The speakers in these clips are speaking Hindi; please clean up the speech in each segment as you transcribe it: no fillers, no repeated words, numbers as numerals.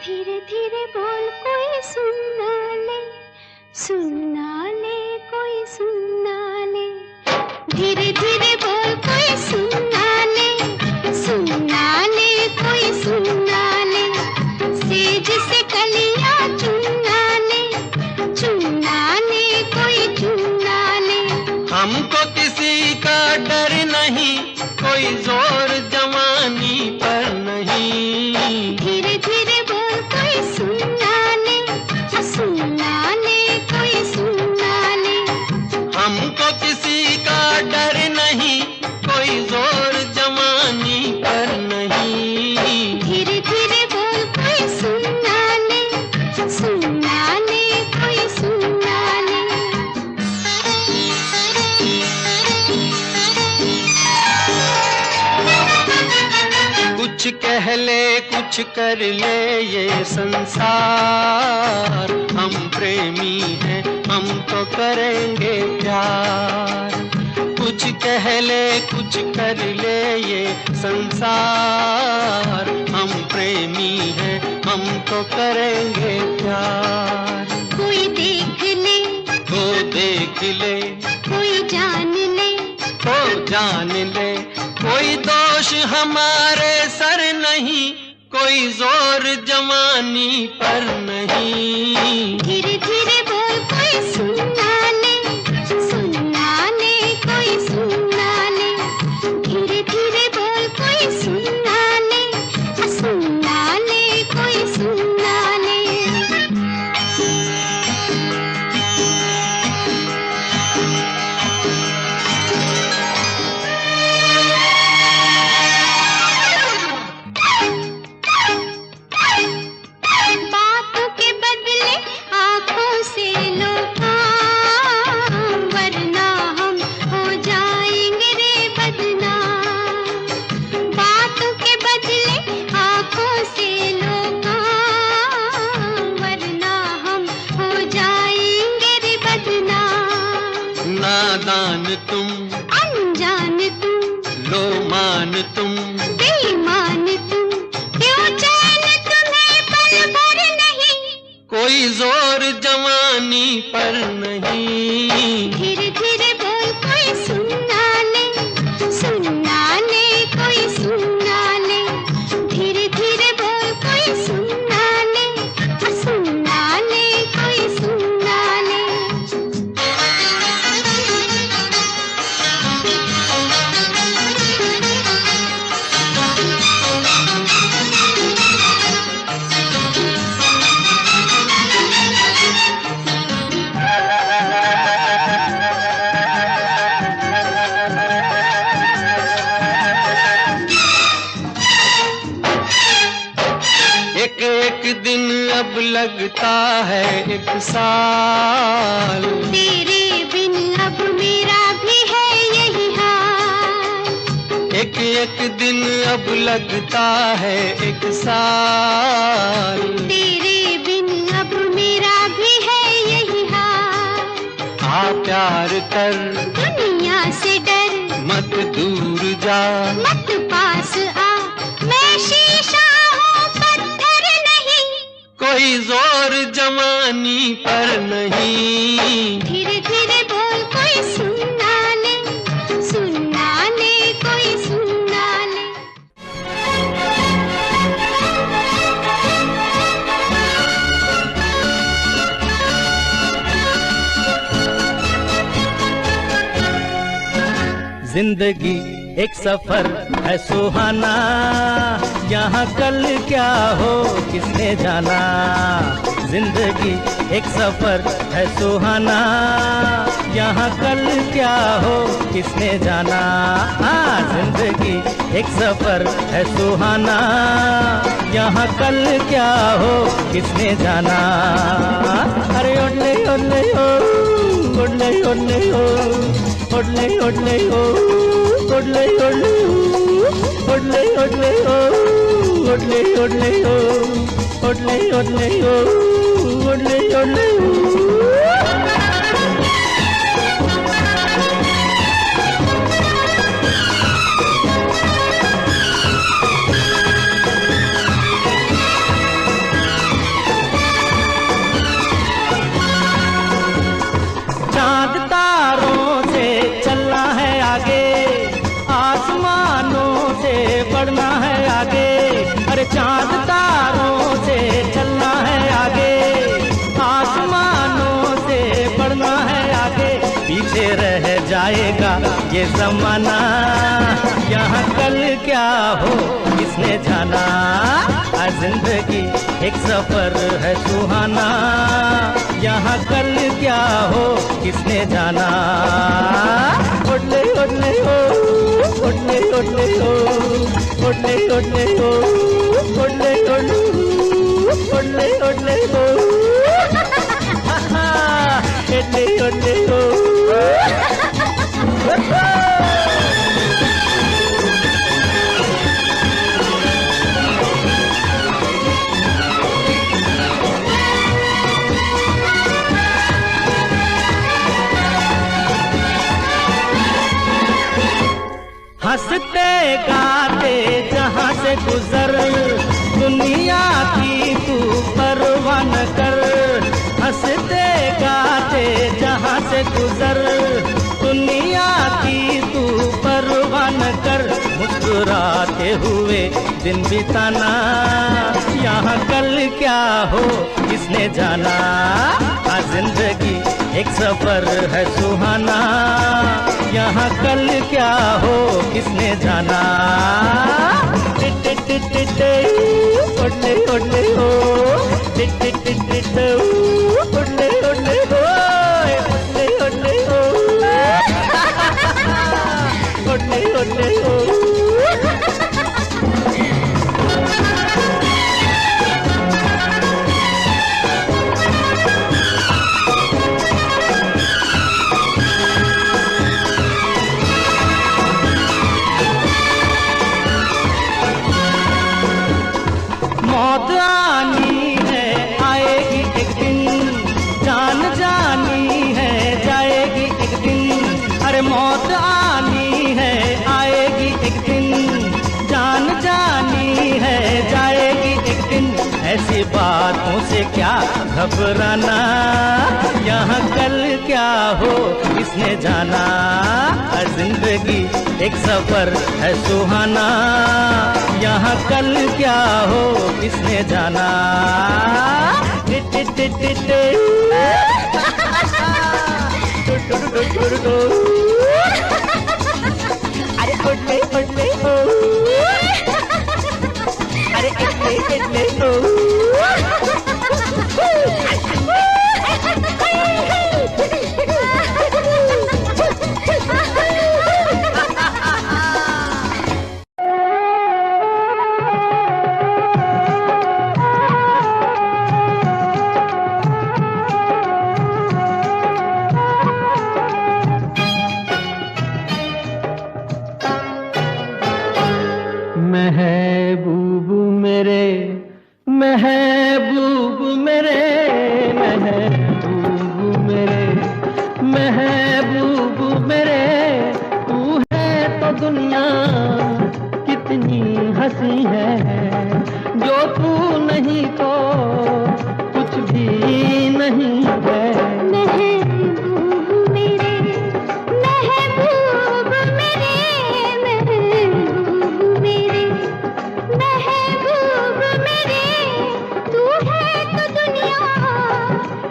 धीरे धीरे बोल कोई सुनना ले, सुनना ले कोई सुनना ले। धीरे धीरे बोल कोई सुनना ले, सुनना ले कोई सुनना ले। सेज से कलियां चुनना ले, चुनना ले कोई चुनना ले। हमको किसी का डर नहीं, कोई जोर जवानी पर नहीं। धीरे धीरे बोल कोई सुनना ले, सुनना ले कोई सुनना ले। हमको किसी का डर नहीं, कोई जोर जवानी पर नहीं। धीरे धीरे बोल कोई सुनना ले, सुनना ले कोई सुनना ले। कुछ कह ले कुछ कर ले ये संसार, हम प्रेमी हैं हम तो करेंगे प्यार। कुछ कह ले कुछ कर ले ये संसार, हम प्रेमी हैं हम तो करेंगे प्यार। कोई देख ले तो देख ले, कोई जान ले, तो जान ले। कोई दोष हमारे सर नहीं, कोई जोर जवानी पर नहीं। धीरे धीरे बोल कोई सुनना ले, सुनना ले कोई सुनना ले। धीरे धीरे बोल कोई सुनना ले, सुनना ले कोई सुनना ले। बातों के बदले आँखों से लो काम, वरना हम हो जाएंगे रे बदनाम। बातों के बदले आँखों से लो काम, वरना हम हो जाएंगे रे बदनाम। नादान तुम, अनजान तुम, लो मान तुम, बेईमान तुम, क्यों चैन तुम्हें पल भर नहीं। कोई जोर जवानी पर नहीं। धीरे धीरे बोल कोई सुनना ले, सुनना ले कोई सुनना ले। धीरे धीरे बोल कोई सुनना ले, सुनना ले कोई सुनना ले। एक एक दिन अब लगता है एक साल, तेरे बिन अब मेरा भी है यही हाल। एक एक दिन अब लगता है एक साल। तेरे बिन अब मेरा भी है यही हाल। आ प्यार कर दुनिया से डर, मत दूर जा, मत पास आ, मैं शीशा हूँ पत्थर नहीं। कोई जोर जवानी पर नहीं। धीरे धीरे बोल कोई सुनना ले, सुनना ले कोई सुनना ले। जिंदगी एक सफर है सुहाना, यहाँ कल क्या हो किसने जाना। जिंदगी एक सफर है सुहाना, यहाँ कल क्या हो किसने जाना। हाँ, जिंदगी एक सफर है सुहाना, यहाँ कल क्या हो किसने जाना। अरे ओले ओले ओ, ओले ओले ओ, ओले ओले ओ, ओले ओले ओ, ओले ओले ओ, ओले ओले ओ, ओले ओले ओ, ओले ओले ओ। जाएगा ये जमाना, यहाँ कल क्या हो किसने जाना। आज जिंदगी एक सफर है सुहाना, यहाँ कल क्या हो किसने जाना। ओडले ओडले हो, ओडले ओडले हो, ओडले ओडले हो, ओडले ओडले ओडले ओडले हो, ओडले ओडले हो। हंसते गाते जहाँ से गुजर, दुनिया की तू परवाह न कर। हंसते गाते जहाँ से गुजर, दुनिया की तू परवाह न कर। मुस्कुराते हुए दिन बिताना, यहाँ कल क्या हो किसने जाना। आज जिंदगी एक सफर है सुहाना, यहाँ कल क्या हो किसने जाना। ओडले ओडले हो, ओडले ओडले हो, ओडले ओडले हो, ओडले ओडले हो। मौत आनी है आएगी एक दिन, जान जानी है जाएगी एक दिन। अरे मौत आनी है आएगी एक दिन, जान जानी है जाएगी एक दिन। ऐसी बातों से क्या घबराना, यहाँ कल क्या हो किसने जाना। हर जिंदगी एक सफर है सुहाना, यहाँ कल क्या हो किसने जाना। अरे ओडले ओडले हो, अरे इतने इतने हो। महबूब मेरे, महबूब मेरे, महबूब मेरे, महबूब मेरे। तू है तो दुनिया कितनी हंसी है, जो तू नहीं तो कुछ भी नहीं है। महबूब मेरे, महबूब मेरे, महबूब मेरे, महबूब मेरे। तू है तो दुनिया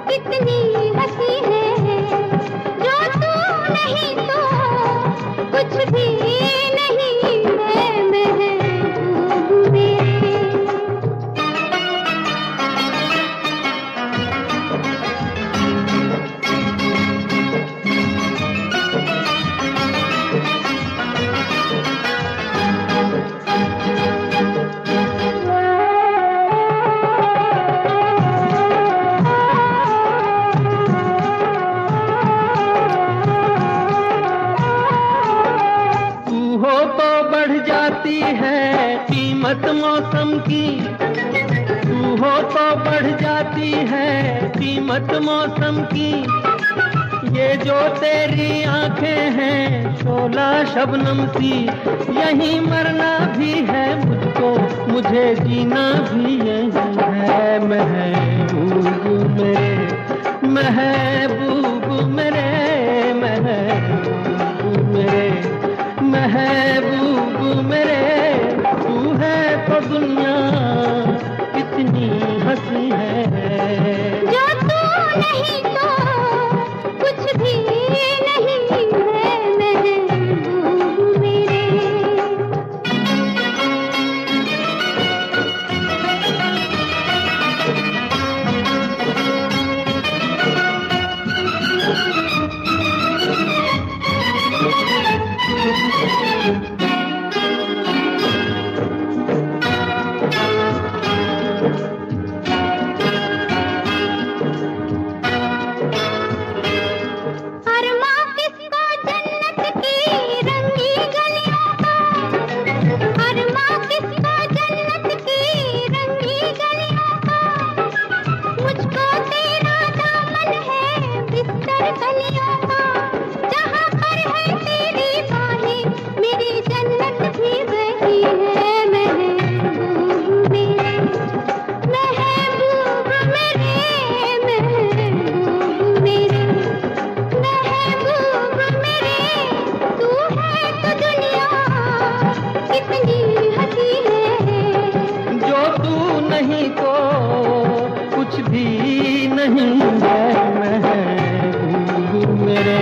कितनी हंसी है, जो तू नहीं तो कुछ भी नहीं है। महबूब मेरे। जाती है कीमत मौसम की, तू हो तो बढ़ जाती है कीमत मौसम की। ये जो तेरी आंखें हैं शोला शबनम सी, यहीं मरना भी है मुझको, मुझे जीना भी यही है। महबूब मेरे, महबूब मेरे, महबूब मेरे, महबूब मेरे। तू है तो दुनिया कितनी हंसी है, जो तू नहीं तो कुछ भी नहीं है। कुछ भी नहीं है महबूब मेरे।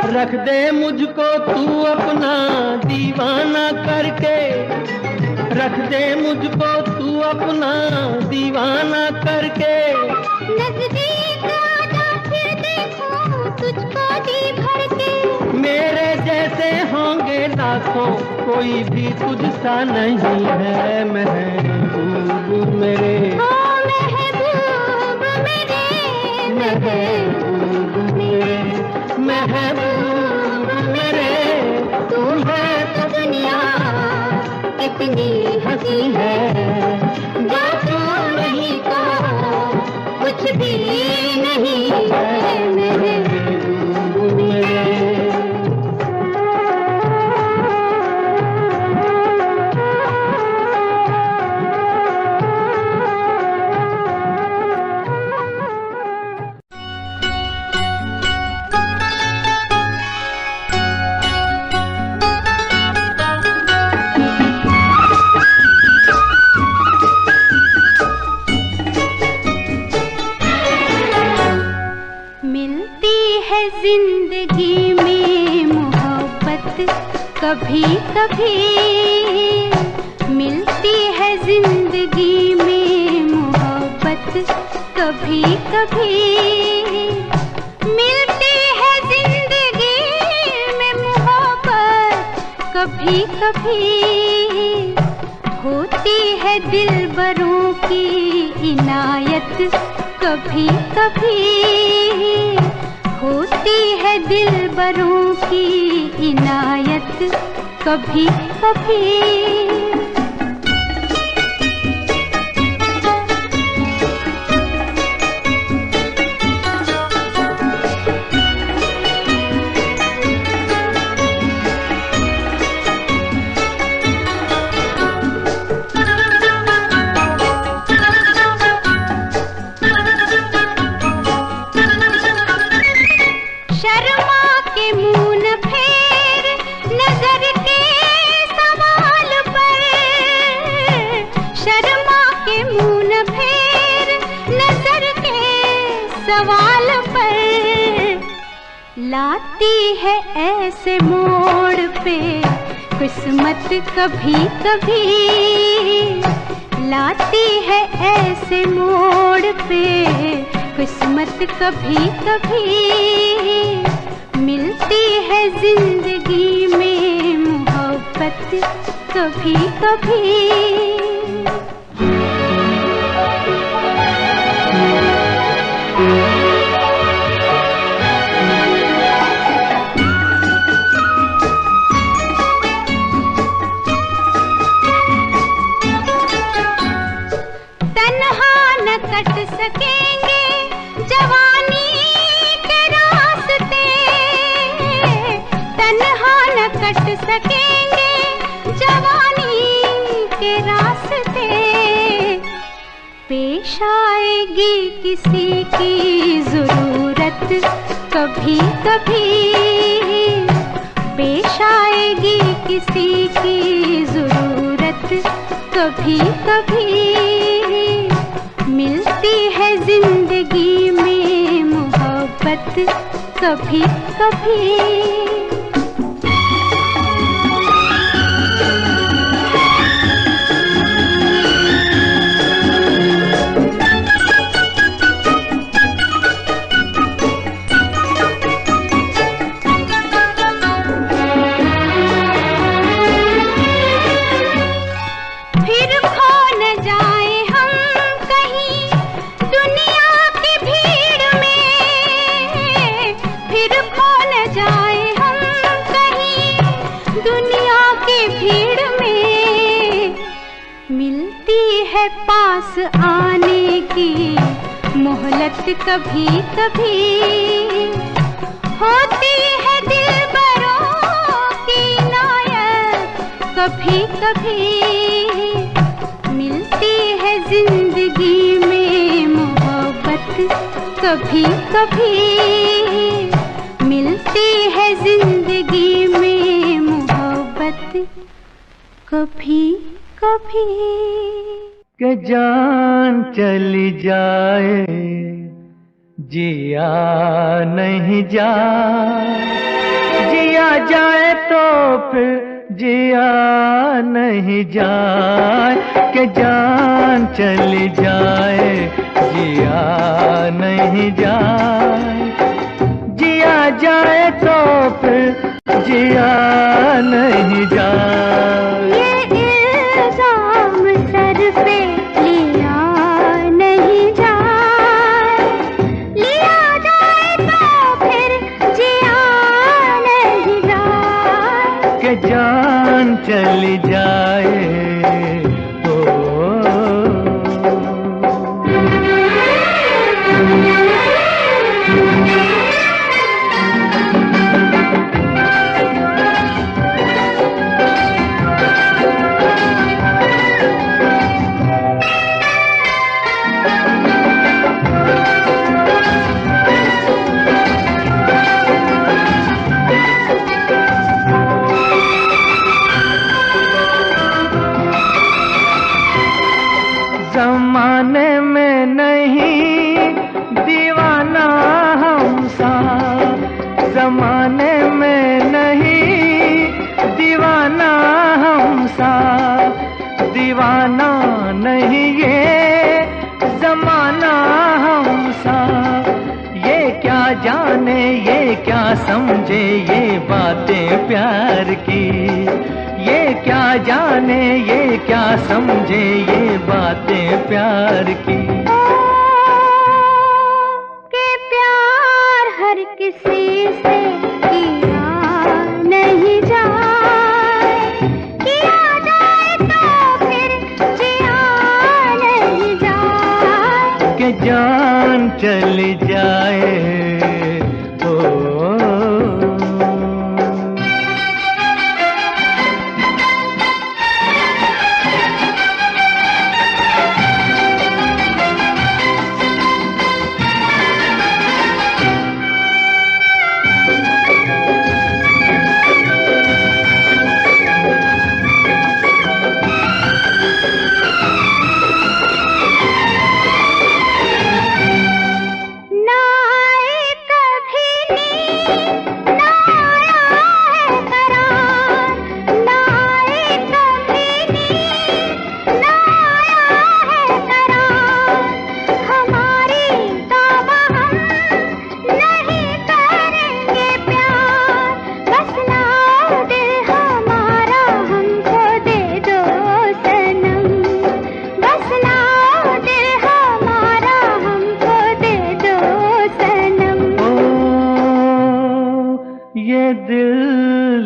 रख दे मुझको तू अपना दीवाना करके, रख दे मुझको तू अपना दीवाना करके। नजदीक आजा फिर देखूं तुझको जी भर के। मेरे जैसे होंगे लाखों, कोई भी तुझसा नहीं है महबूब मेरे। ओ महबूब मेरे, महबूब मेरे, महबूब मेरे। तू है तो दुनिया कितनी हंसी है, जो तू नहीं तो कुछ भी नहीं है महबूब मेरे। जिंदगी में मोहब्बत कभी कभी मिलती है, जिंदगी में मोहब्बत कभी कभी मिलती है, जिंदगी में मोहब्बत कभी कभी होती है, दिलबरों की इनायत कभी कभी होती है, दिलबरों की इनायत कभी कभी। सवाल पर लाती है ऐसे मोड़ पे किस्मत कभी कभी, लाती है ऐसे मोड़ पे किस्मत कभी कभी मिलती है, जिंदगी में मोहब्बत कभी कभी। कट सकेंगे जवानी के रास्ते, तन्हा न कट सकेंगे जवानी के रास्ते। पेश आएगी किसी की जरूरत कभी कभी, पेश आएगी किसी की जरूरत कभी कभी मिलती है, जिंदगी में मोहब्बत कभी कभी। पास आने की मोहलत कभी कभी हो कभी कभी मिलती है जिंदगी में मोहब्बत, कभी कभी मिलती है जिंदगी में मोहब्बत, कभी कभी। कि जान चली जाए जिया नहीं जाए, जिया जाए तो फिर जिया नहीं जाए। कि जान चली जाए जिया नहीं जाए, जिया जाए तो फिर जिया नहीं जाए। ये इल्जाम सर पे लिया नहीं जाए, लिया जाए तो फिर जिया नहीं जाए। कि जान चली जाए ज़माने में नहीं दीवाना हम सा, ज़माने में नहीं दीवाना हम सा, दीवाना नहीं ये ज़माना हम सा। ये क्या जाने ये क्या समझे ये बातें प्यार की, ये क्या जाने ये क्या समझे ये बातें प्यार की। कि प्यार हर किसी से किया नहीं जाए, किया जाए तो फिर जिया नहीं जाए। कि जान चली जाए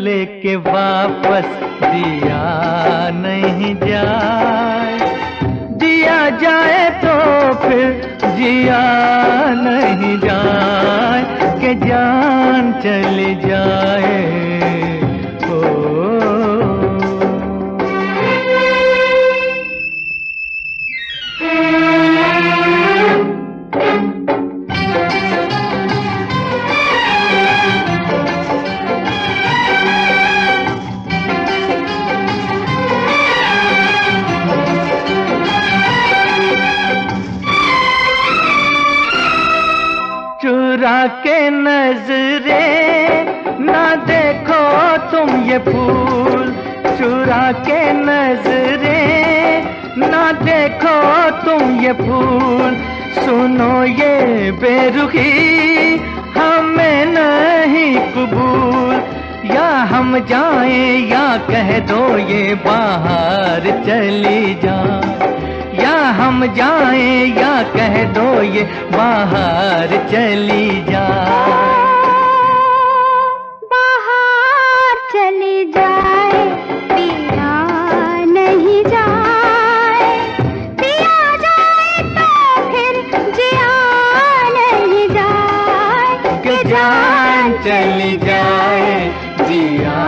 लेके वापस दिया नहीं जाए, दिया जाए तो फिर जिया नहीं जाए। कि जान चली जाए चुरा के नजरे ना देखो तुम ये फूल, चुरा के नजरे ना देखो तुम ये फूल। सुनो ये बेरुखी हमें नहीं कबूल, या हम जाएं या कह दो ये बाहर चली जाए, या हम जाएं या कह दो ये बाहर चली जाए। बाहर चली जाए पिया नहीं जाए, पिया जाए तो फिर जिया नहीं जाए। कि जान चली जाए जिया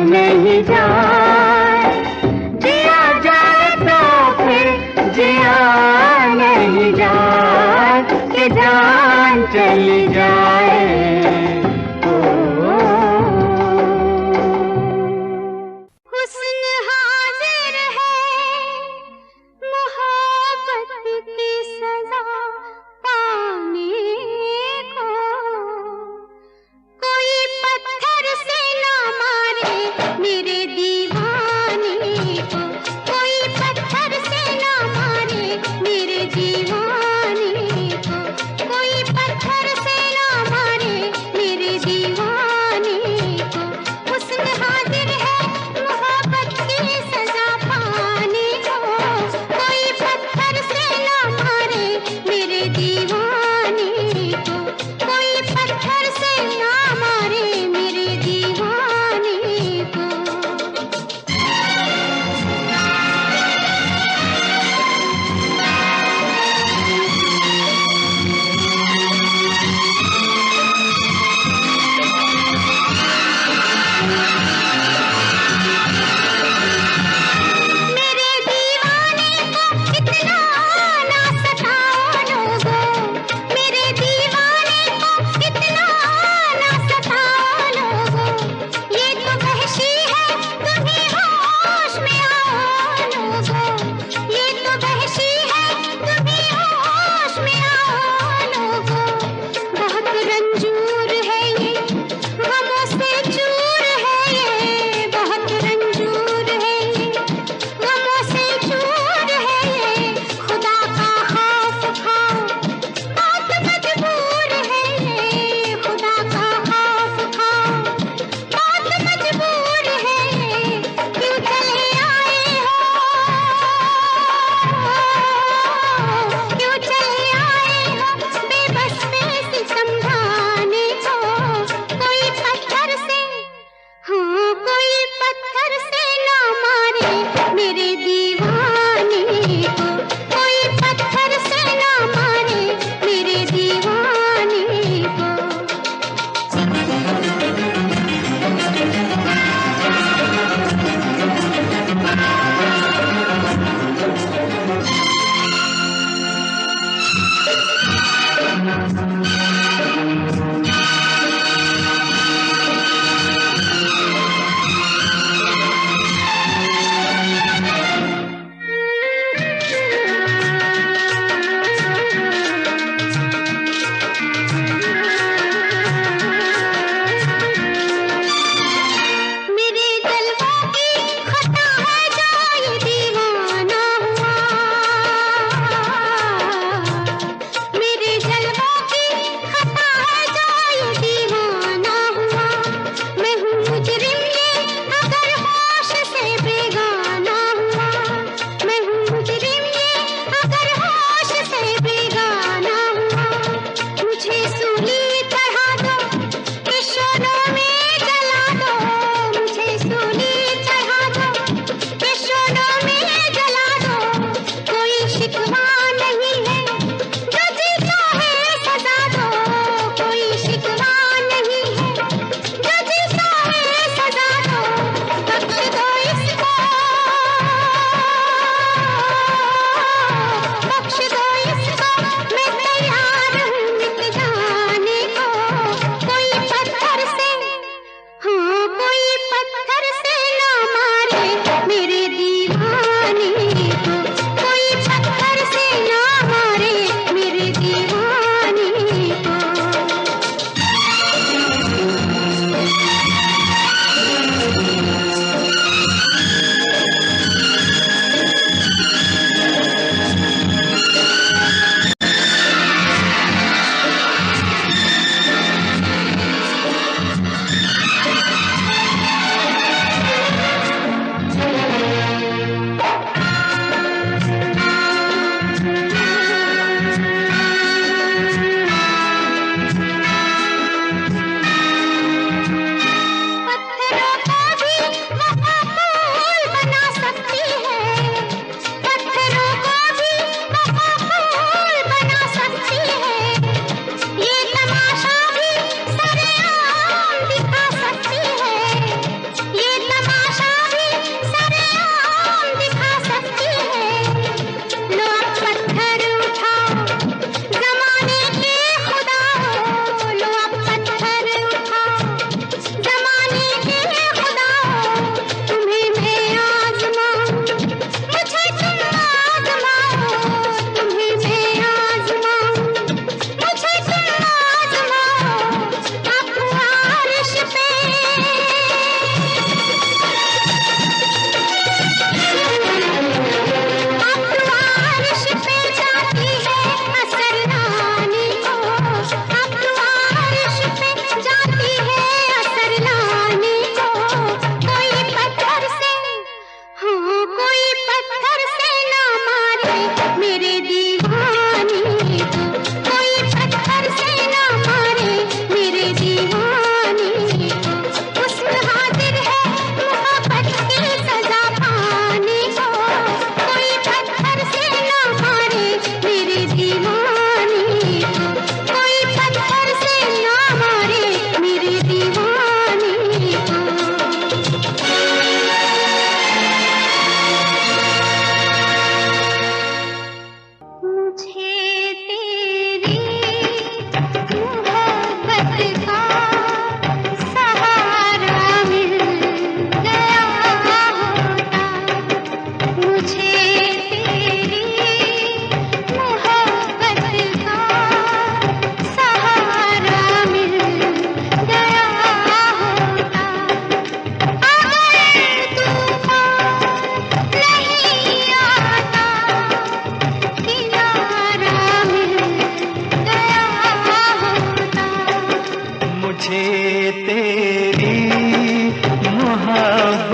नहीं जाए। चल जाए। हुस्न हाजिर है मोहब्बत की सजा पाने को, कोई पत्थर से ना मारे मेरे दीवाने को, कोई पत्थर से ना मारे मेरे दीवाने को, कोई पत्थर से ना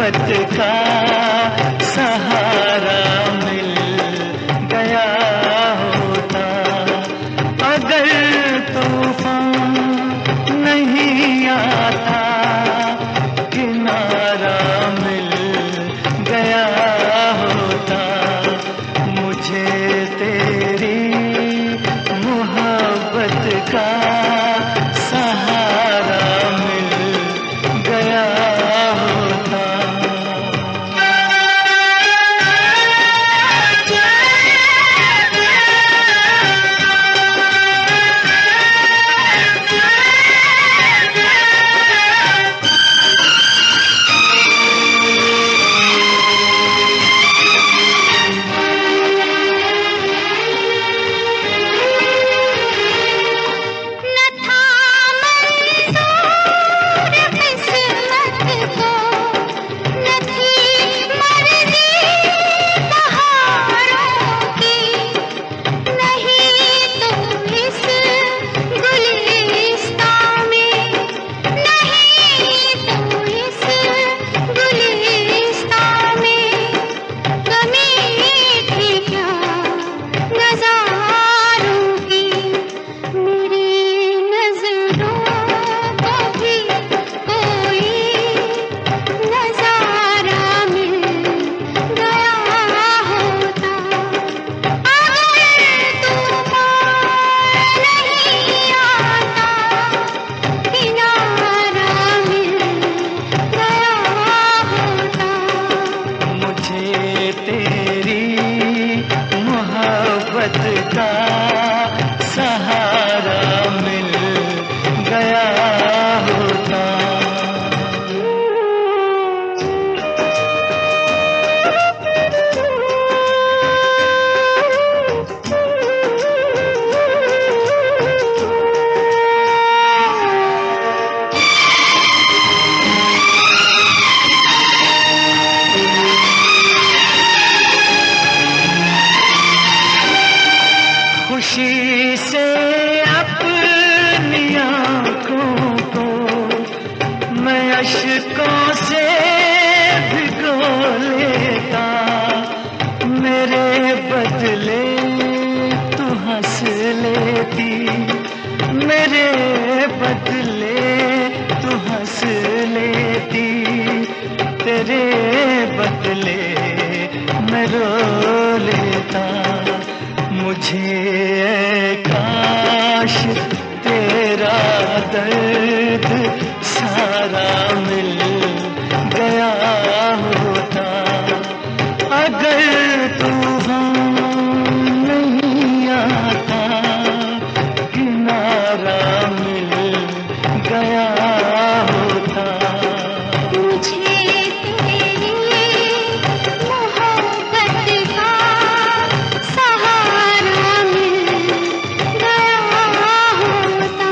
मोहब्बत का सहारा मिल गया होता, अगर तूफान नहीं आता, किनारा मिल गया होता, मुझे तेरी मोहब्बत का सहारा मिल गया होता। न था मंजूर किस्मत को, न थी मर्ज़ी बहारों की, नहीं तो इस गुलिस्तान में, नहीं तो इस गुलिस्तान में कमी थी क्या नज़ारों की। मेरी नज़रों को भी कोई नज़ारा मिल गया होता, अगर तूफान नहीं आता, किनारा मिल गया होता। मुझे तेरी मोहब्बत का सहारा मिल गया होता। खुशी से अपनी आँखों को मैं अश्कों से भिगो लेता, मेरे बदले तू हंस लेती, मेरे बदले तू हंस लेती, तेरे बदले मैं रो लेता। मुझे काश तेरा दर्द सारा मिल गया होता, अगर तूफान नहीं आता, किनारा मिल गया होता। मुझे तेरी मोहब्बत का सहारा मिल गया होता।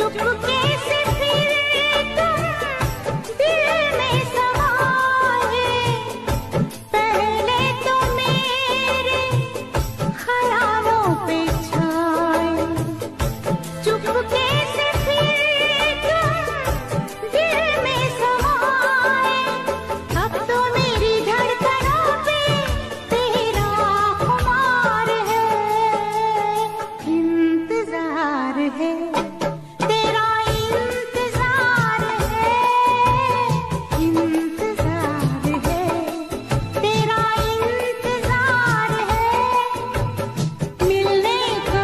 चुपके से फिर तुम दिल में समाए, पहले तो मेरे ख्यालों पे छाए। चुपके से फिर तुम दिल में समाए, अब तो मेरी धड़कनों पे तेरा खुमार है। इंतजार है तेरा, इंतजार है, इंतजार है तेरा, इंतजार है। मिलने को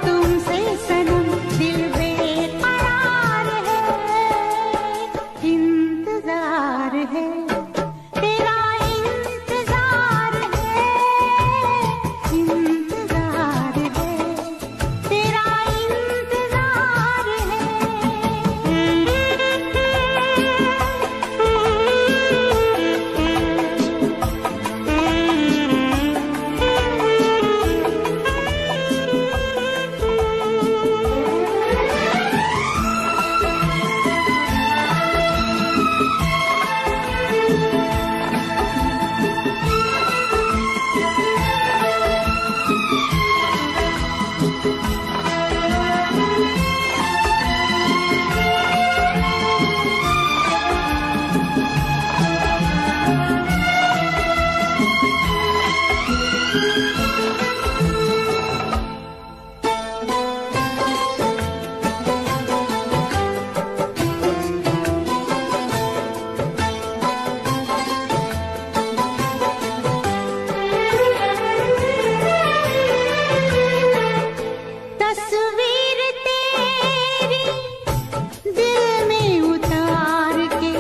तुमसे सनम दिल बेकरार है। इंतजार है तेरा, इंतजार है, इंतजार है तेरा, इंतजार तस्वीर तेरी दिल में उतार के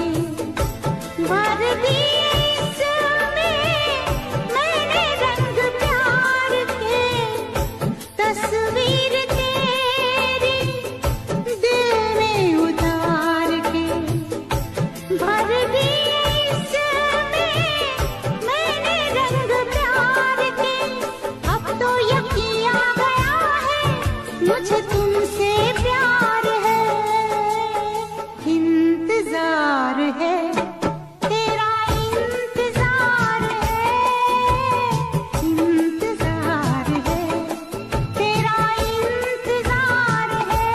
भर दी इसमें मैंने रंग प्यार के। तस्वीर तेरी दिल में उतार के भर दी इसमें मैंने रंग प्यार के। अब तो यकीन आ गया है मुझे तुमसे प्यार है। इंतजार है तेरा, इंतजार है, इंतजार है तेरा, इंतजार है।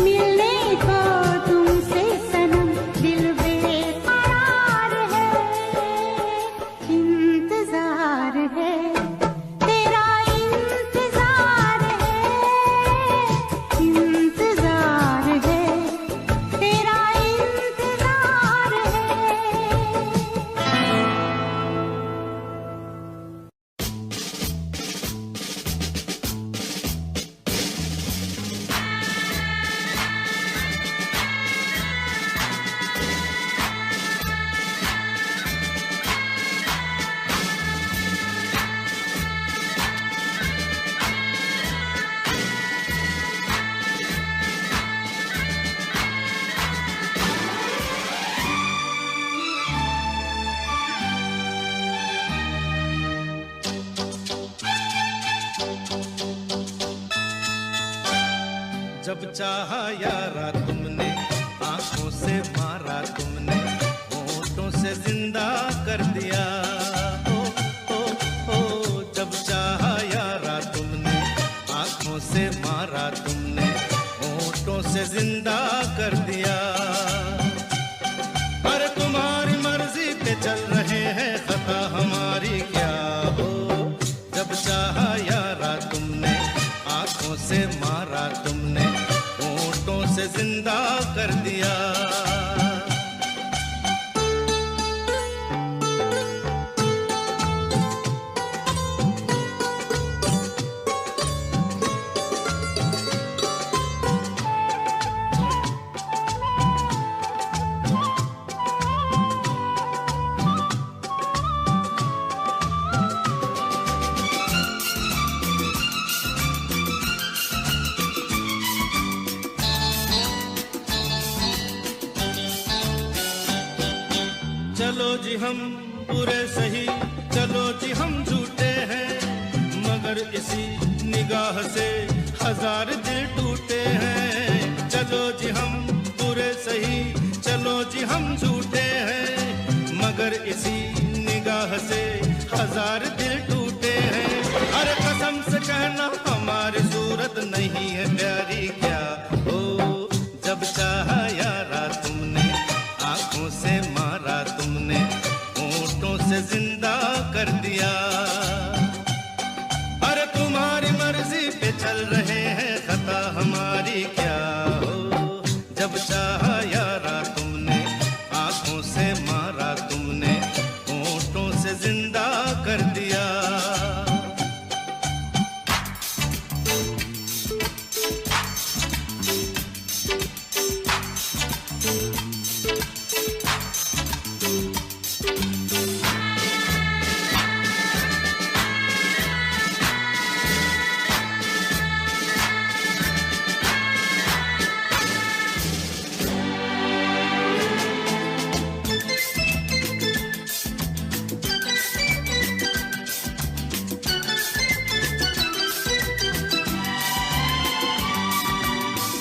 मिलने को तुमसे सनम दिल बेकरार है। इंतजार है तेरा, इंतजार है, इंतजार है तेरा, इंतजार जब चाहा यारा तुमने, आंखों से मारा तुमने, होठों से जिंदा कर दिया। ओ ओ ओ जब चाहा यारा तुमने, आंखों से मारा तुमने, होठों से जिंदा कर दिया। पर तुम्हारी मर्जी पे चल रहे हैं, खता हमारी क्या हो। जब चाहा यारा तुमने, आंखों से मारा तुमने, होठों से जिंदा कर दिया। चलो जी हम बुरे सही, चलो जी हम झूठे हैं, मगर इसी निगाह से हजार दिल टूटे हैं। सही, चलो जी हम झूठे हैं, मगर इसी निगाह से हजार दिल टूटे हैं। अरे कसम से कहना हमारी सूरत नहीं है प्यारी क्या, ओ जब चाहा यारा तुमने, आंखों से मारा तुमने, होठों से जिंदा कर दिया। अरे तुम्हारी मर्जी पे चल रहे हैं, खता हमारी क्या, हो जब चाहा यारा तुमने, आंखों से मारा तुमने, होठों से जिंदा कर दिया।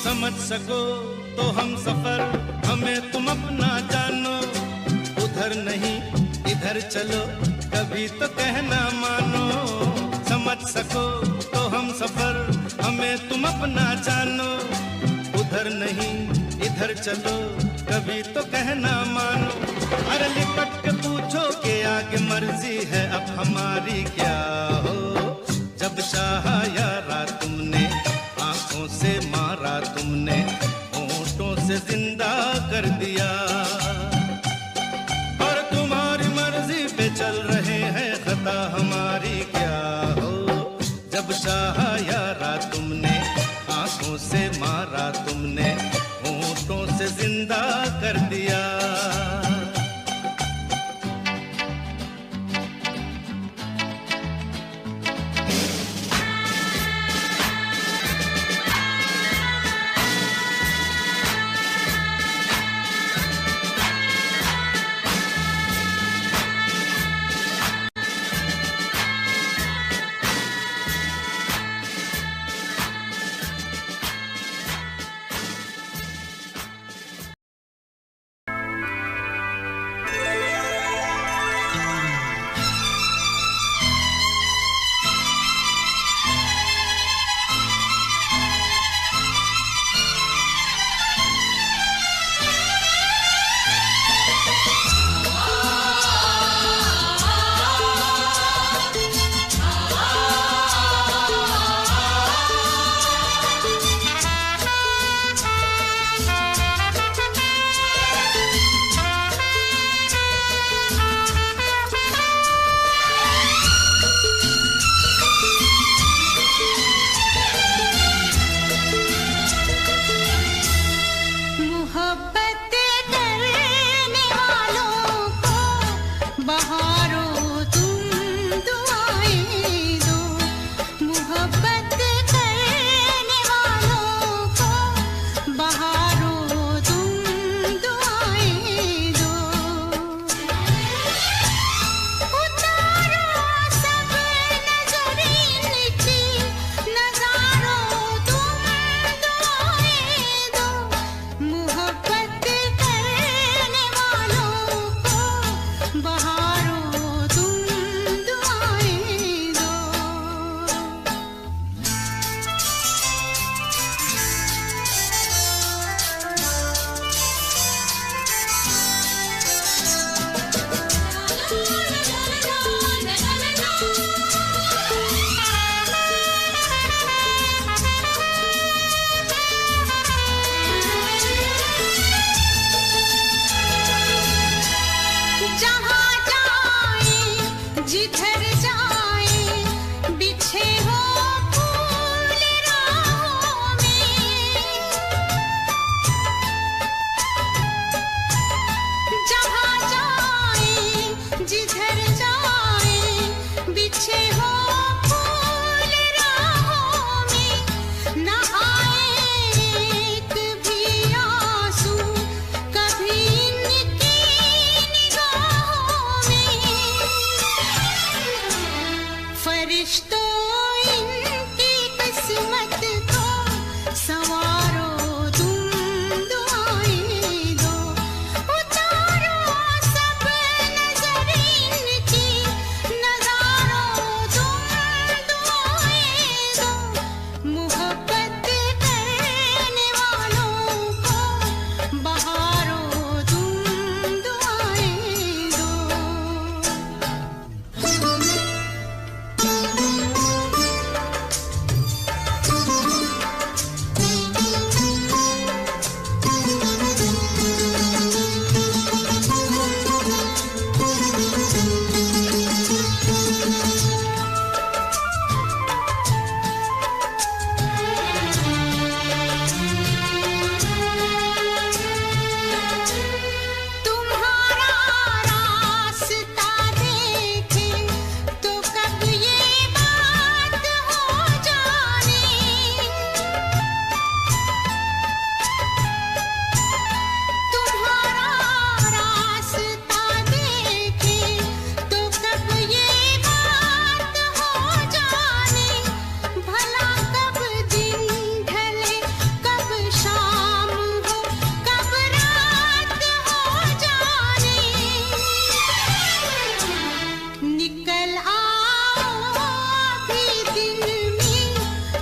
समझ सको तो हम सफर, हमें तुम अपना जानो, उधर नहीं इधर चलो, कभी तो कहना मानो। समझ सको तो हम सफर, हमें तुम अपना जानो, उधर नहीं इधर चलो, कभी तो कहना मानो। अरे लिपट के पूछो कि आगे मर्जी है अब हमारी क्या, हो जब चाहा यारा तुमने, आंखों से मारा तुमने, होठों से जिंदा कर दिया। और तुम्हारी मर्जी पे चल रहे हैं, खता हमारी क्या, हो जब चाहा यारा तुमने, आंखों से मारा तुमने, होठों से जिंदा कर दिया।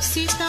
सीता